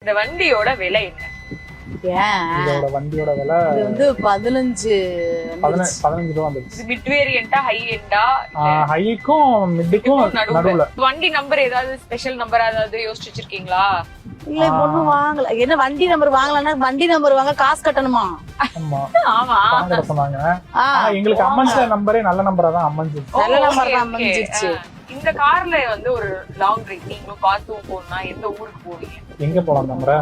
இந்த வண்டியோட விலை என்ன? இதோட வண்டியோட விலை இது வந்து 15 ரூபா வந்துருச்சு. Mid வேரியண்டா high எண்டா? ஹைக்கும் மிட்டுக்கும் நடுவுல. வண்டி நம்பர் ஏதாவது ஸ்பெஷல் நம்பர் ஏதாவது யோசிச்சு வச்சிருக்கீங்களா? இல்ல ஒண்ணும் வாங்கல. என்ன வண்டி நம்பர் வாங்கலன்னா வண்டி நம்பர் வாங்க காசு கட்டணுமா? ஆமா ஆமா பணம் கட்ட சொன்னாங்க. எங்களுக்கு அம்மன்ஸ் நம்பரே நல்ல நம்பரா தான் அமைஞ்சிருச்சு. நல்ல நம்பர் தான் அமைஞ்சிருச்சு. இந்த கார்ல வந்து ஒரு லாங் டிரைவ் நீங்களும் பார்த்தும் போனா எந்த ஊருக்கு போவீங்க? எங்க போலாம் நம்பர?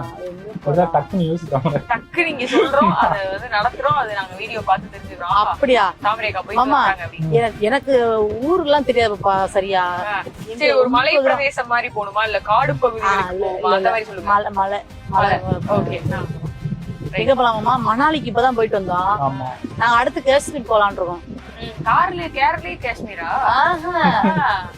டக்குன்னு யோசிக்காம டக்கு நீங்க சொல்றோம், அதை வந்து நடத்துறோம், அது நாங்க வீடியோ பார்த்து தெரிஞ்சுக்கிறோம். அப்படியா? தாமரைக்கா போய் ஆமா. சொல்றாங்க. எனக்கு ஊர்லாம் தெரியாதுப்பா சரியா. சரி, ஒரு மலை பிரதேசம் மாதிரி போணுமா இல்ல காடு பகுதிகளுக்கு போகுமா? அந்த மாதிரி சொல்லுங்க. மலை மலை மலை. ஓகே. எங்க போலாமா? மணாலிக்கு இப்பதான் போயிட்டு வந்தோம். ஆமா. நாங்க அடுத்து காஷ்மீர் போலான்னு இருக்கோம். கார்ல கேரளா காஷ்மீரா?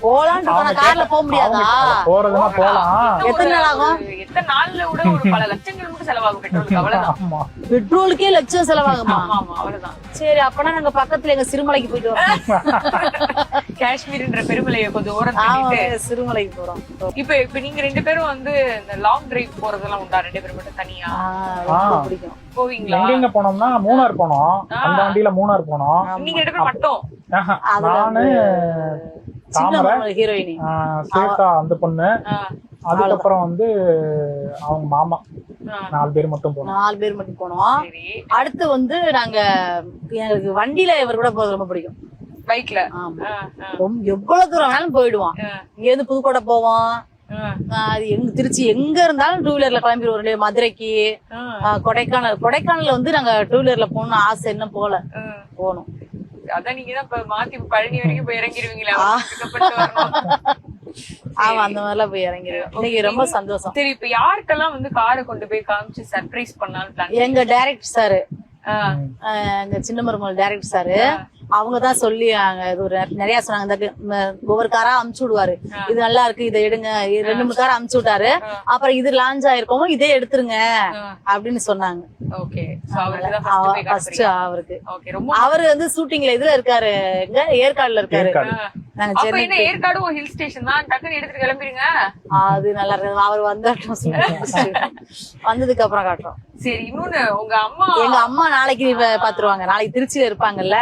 போலான்னு இருக்கோம். கார்ல போக முடியாதா? போறதுனா போலாம். எத்தனை நாள் ஆகும்? எத்தனை நாள்ல விட ஒரு பல லட்சங்கள் மட்டும் செலவாகும் பெட்ரோலுக்கு. அவ்வளவுதான். பெட்ரோலுக்கே லட்சம் செலவாகுமா? ஆமா அவ்வளவுதான். சரி, அப்பனா நாங்க பக்கத்துல எங்க சிறுமலைக்கு போயிட்டு வரோம். காஷ்மீர்ன்ற பெருமலையை கொஞ்சம் ஓரம் தள்ளிட்டு சிறுமலைக்கு போறோம். இப்ப நீங்க ரெண்டு பேரும் வந்து இந்த லாங் டிரைவ் போறதெல்லாம் உண்டா? ரெண்டு பேரும் மட்டும் தனியா ரொம்ப பிடிக்கும். போவீங்களா? எங்க போனோம்னா மூணார் போனோம். அந்த வண்டியில மூணார் போனோம். நீங்க ரெண்டு பேரும் மட்டும்? நானு தாமரை ஹீரோயினி ஸ்வேதா அந்த பொண்ணு, அதுக்கப்புறம் வந்து அவங்க மாமா, 4 பேர் மட்டும் போனோம். 4 பேர் மட்டும் போனோம். அடுத்து வந்து நாங்க எனக்கு வண்டியில இவர் கூட போறது ரொம்ப பிடிக்கும். பைக்ல? எவ்வளவு தூரம் வேணாலும் போயிடுவோம். இங்க இருந்து புதுக்கோட்டை போவோம். அது எங்க திருச்சி எங்க இருந்தாலும் டூ வீலர்ல கிளம்பிடுவோம். மதுரைக்கு, கொடைக்கானல் வந்து நாங்க டூ வீலர்ல போகணும்னு ஆசை, என்ன போகணும். அதான் நீங்க தான் இப்ப மாத்தி பழனி வரைக்கும் போய் இறங்கிடுவீங்களா? ஆமா, அந்த மாதிரிலாம் போய் இறங்கிடுவோம். இன்னைக்கு ரொம்ப சந்தோஷம். சரி, இப்ப யாருக்கெல்லாம் வந்து காரை கொண்டு போய் காமிச்சு சர்ப்ரைஸ் பண்ணாலும் பிளான்? எங்க டைரக்டர் சாரு, எங்க சின்ன மருமகள் டைரக்டர் சாரு, அவங்கதான் சொல்லி நிறைய சொன்னாங்க. ஒவ்வொரு காரா அமுச்சு விடுவாரு. இது நல்லா இருக்கு, இதை எடுங்க. 2-3 காரா அமுச்சு விட்டாரு. அப்புறம் இது லான்ச் ஆயிருக்கோமோ இதே எடுத்துருங்க அப்படின்னு சொன்னாங்க. அவரு வந்து ஷூட்டிங்ல இதுல இருக்காரு, எங்க ஏற்காடுல இருக்காரு. ஏற்காடு ஹில் ஸ்டேஷன் தான், டக்குன்னு எடுத்துட்டு கிளம்பிடுங்க. அது நல்லா இருக்கு. அவர் வந்ததுக்கு அப்புறம் காட்டுறோம். சரி, இன்னொன்னு எங்க அம்மா நாளைக்கு பாத்துருவாங்க. நாளைக்கு திருச்சியில இருப்பாங்கல்ல,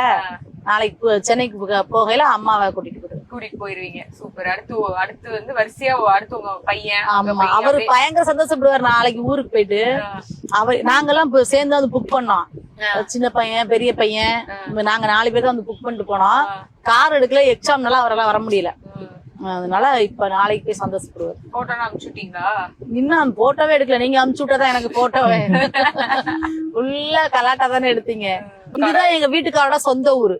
நாளைக்கு சென்னைக்கு போகையில அம்மாவை கூட்டிட்டு போயிருவீங்க. சூப்பர். அடுத்து வந்து வரிசையா அடுத்து உங்க பையன். அவரு பயங்கர சந்தோஷப்படுவார். நாளைக்கு ஊருக்கு போயிட்டு நாங்கெல்லாம் சேர்ந்து வந்து புக் பண்ணோம். சின்ன பையன், பெரிய பையன், நாங்க 4 பேர் தான் வந்து புக் பண்ணிட்டு போனோம். கார் எடுக்கல, எக்ஸாம்னால அவரெல்லாம் வர முடியல. அதனால இப்ப நாளைக்கு போய் சந்தோஷப்படுவார். போட்டோ அனுப்பிச்சுட்டீங்களா? இன்னும் போட்டோவே எடுக்கல. நீங்க அனுப்பிச்சு விட்டாதான் எனக்கு போட்டோவே. ஃபுல்லா கலாட்டா தானே எடுத்தீங்க. இதுதான் எங்க வீட்டுக்காரோட சொந்த ஊரு.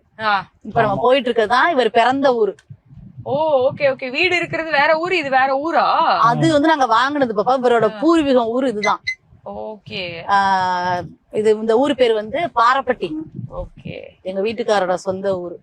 இப்ப நம்ம போயிட்டு இருக்கதான் இவர் பிறந்த ஊரு. ஓ, ஓகே ஓகே. வீடு இருக்கிறது வேற ஊரு, இது வேற ஊரா? அது வந்து நாங்க வாங்கினது பாப்பா. இவரோட பூர்வீகம் ஊரு இதுதான். ஓகே. இது இந்த ஊரு பேரு வந்து பாரப்பட்டி. ஓகே. எங்க வீட்டுக்காரோட சொந்த ஊரு.